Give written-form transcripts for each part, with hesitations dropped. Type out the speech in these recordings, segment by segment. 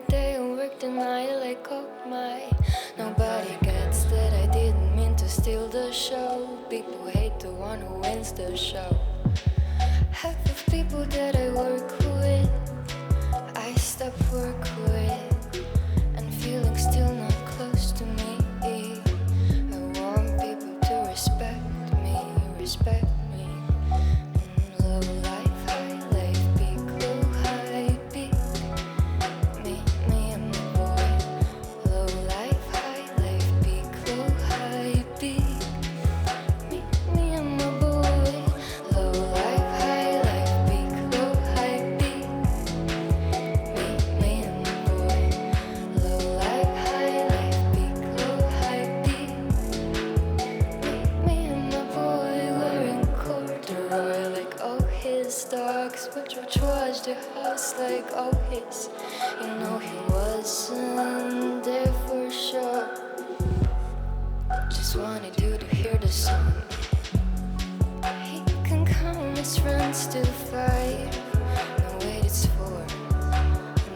the day and work the night like oh my. Nobody gets that I didn't mean to steal the show. People hate the one who wins the show. Half of people that I work with, I stop work with, and feeling still not close to me. I want people to respect me, respect me. Low life, high life, peak, low, high, peak. Me and my boy. Low life, high life, peak, low, high, peak. Me and my boy. Low life, high life, peak, low, high, peak. Me and my boy. Low life, high life, peak, low, high, peak. Me and my boy wearing corduroy like oh his dogs. Watch was the house like oh his. You know he wasn't there for sure. Just wanted you to hear the song. He can count his friends to 5. No wait, it's 4.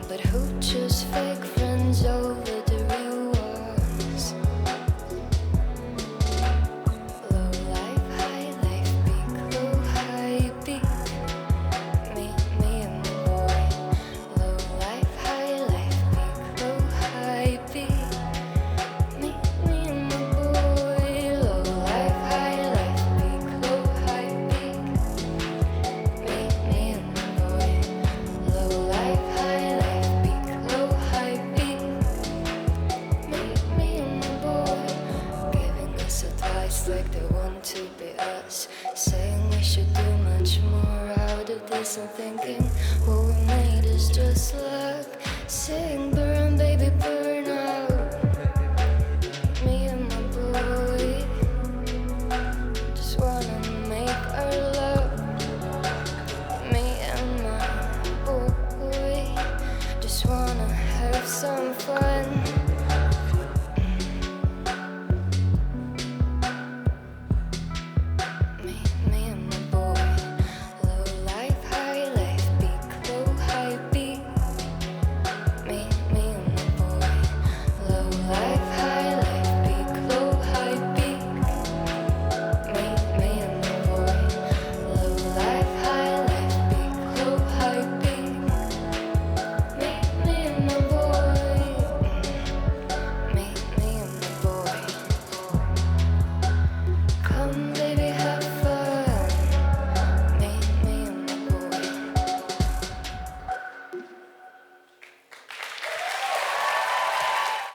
But who choose fake friends over the real ones? Low life, high life, peak, low, high, peak. Me and my boy. Low life, high life, peak, low, high, peak. Me and my boy. Low life, high life, peak, low, high, peak. Me and my boy. Low life, high life, peak, low, high, peak. Me and my boy. Giving us advice like they want to be us. Saying we should do much more out of this. I'm thinking what we made is just luck. Saying burn, baby, burn.